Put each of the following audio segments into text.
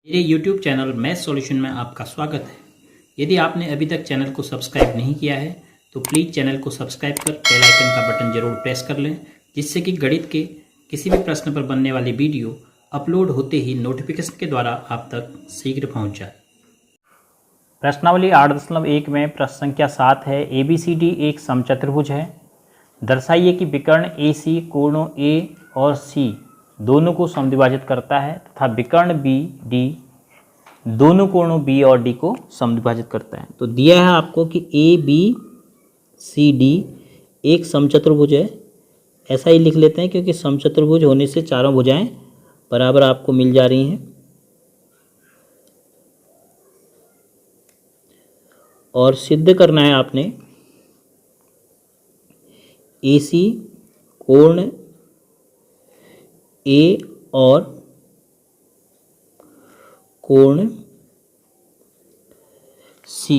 मेरे YouTube channel math solution में आपका स्वागत है। यदि आपने अभी तक चैनल को सब्सक्राइब नहीं किया है तो प्लीज़ चैनल को सब्सक्राइब कर बेल आइकन का बटन जरूर प्रेस कर लें, जिससे कि गणित के किसी भी प्रश्न पर बनने वाली वीडियो अपलोड होते ही नोटिफिकेशन के द्वारा आप तक शीघ्र पहुँच जाए। प्रश्नावली 8.1 में प्रश्न संख्या 7 है। ABCD एक समचतुर्भुज है। दर्शाइए कि विकर्ण AC कोणों A और C दोनों को समद्विभाजित करता है तथा विकर्ण BD दोनों कोणों B और D को समद्विभाजित करता है। तो दिया है आपको कि ABCD एक समचतुर्भुज है। ऐसा ही लिख लेते हैं क्योंकि समचतुर्भुज होने से चारों भुजाएं बराबर आपको मिल जा रही हैं। और सिद्ध करना है आपने AC कोण A और कोण C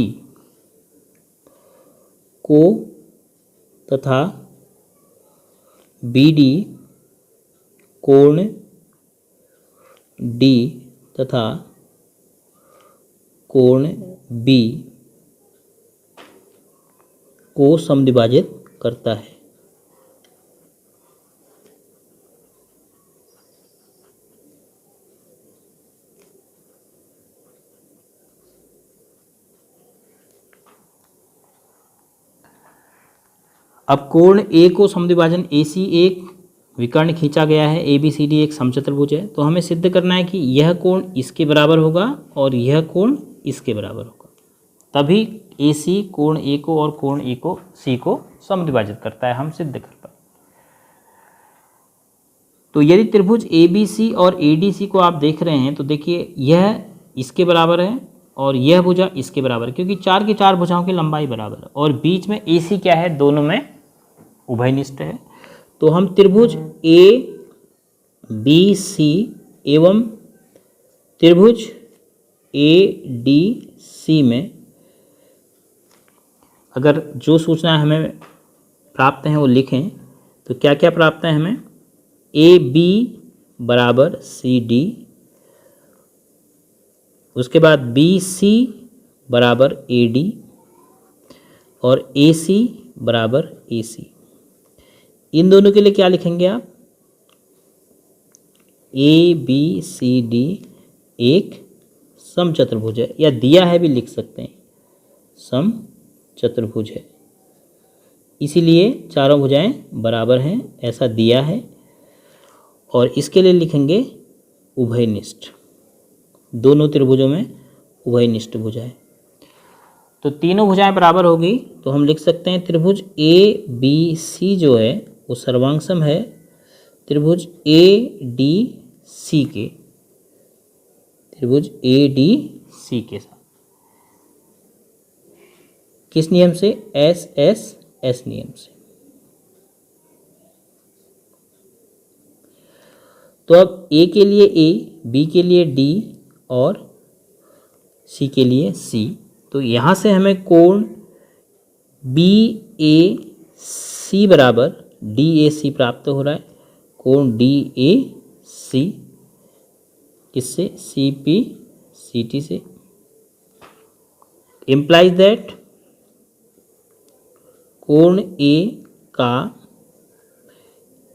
को तथा BD कोण D तथा कोण B को समद्विभाजित करता है। अब कोण A को समद्विभाजन AC एक विकर्ण खींचा गया है, ABCD एक समचतुर्भुज है, तो हमें सिद्ध करना है कि यह कोण इसके बराबर होगा और यह कोण इसके बराबर होगा, तभी AC कोण A को और कोण A को C को समद्विभाजित करता है। हम सिद्ध कर पाए। तो यदि त्रिभुज ABC और ADC को आप देख रहे हैं तो देखिए यह इसके बराबर है और यह भुजा इसके बराबर है, क्योंकि चार की चार भुजाओं की लंबाई बराबर है और बीच में AC क्या है, दोनों में उभयनिष्ठ है। तो हम त्रिभुज ABC एवं त्रिभुज ADC में अगर जो सूचना हमें प्राप्त है वो लिखें तो क्या क्या प्राप्त है हमें। AB बराबर CD, उसके बाद BC बराबर AD और AC बराबर AC। इन दोनों के लिए क्या लिखेंगे आप, ABCD एक समचतुर्भुज है, या दिया है भी लिख सकते हैं, समचतुर्भुज है, इसीलिए चारों भुजाएं बराबर हैं, ऐसा दिया है। और इसके लिए लिखेंगे उभयनिष्ठ, दोनों त्रिभुजों में उभयनिष्ठ भुजा है। तो तीनों भुजाएं बराबर होगी तो हम लिख सकते हैं त्रिभुज ABC जो है वो सर्वांगसम है त्रिभुज ADC के, त्रिभुज ADC के साथ। किस नियम से, SSS नियम से। तो अब A के लिए A, B के लिए D और C के लिए C। तो यहाँ से हमें कोण BAC बराबर DAC प्राप्त हो रहा है। कोण DAC किससे, CPCT से। इम्प्लाइज दैट कोण A का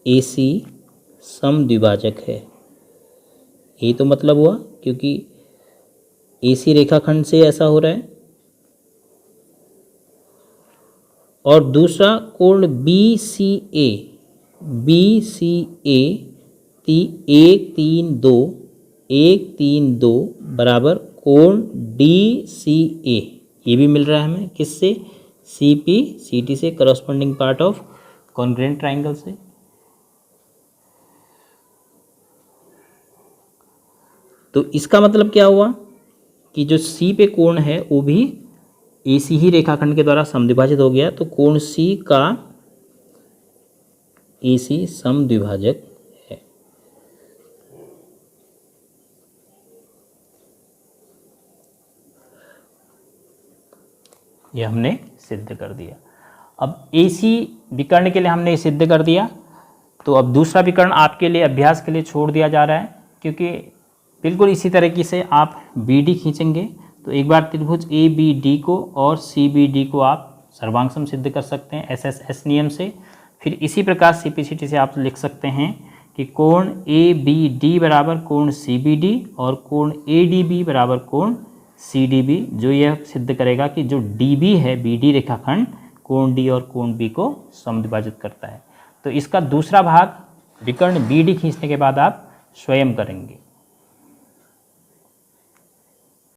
AC समद्विभाजक है। ये तो मतलब हुआ क्योंकि AC रेखाखंड से ऐसा हो रहा है। और दूसरा कोण BCA 132 बराबर कोण DCA, ये भी मिल रहा है हमें किससे, CPCT से, corresponding part of congruent triangle से। तो इसका मतलब क्या हुआ कि जो C पे कोण है वो भी AC ही रेखाखंड के द्वारा समद्विभाजित हो गया, तो कोण C का AC समद्विभाजक है। यह हमने सिद्ध कर दिया। अब AC विकर्ण के लिए हमने सिद्ध कर दिया। तो अब दूसरा विकर्ण आपके लिए अभ्यास के लिए छोड़ दिया जा रहा है, क्योंकि बिल्कुल इसी तरीके से आप बी डी खींचेंगे तो एक बार त्रिभुज ए बी डी को और सी बी डी को आप सर्वांग सिद्ध कर सकते हैं एस एस एस नियम से। फिर इसी प्रकार सिंप्लिसिटी से आप लिख सकते हैं कि कोण ए बी डी बराबर कोण सी बी डी और कोण ए डी बी बराबर कोण सी डी बी, जो यह सिद्ध करेगा कि जो डी बी है बी डी रेखाखंड कोण डी और कोण बी को समद्विभाजित करता है। तो इसका दूसरा भाग विकर्ण बी डी खींचने के बाद आप स्वयं करेंगे।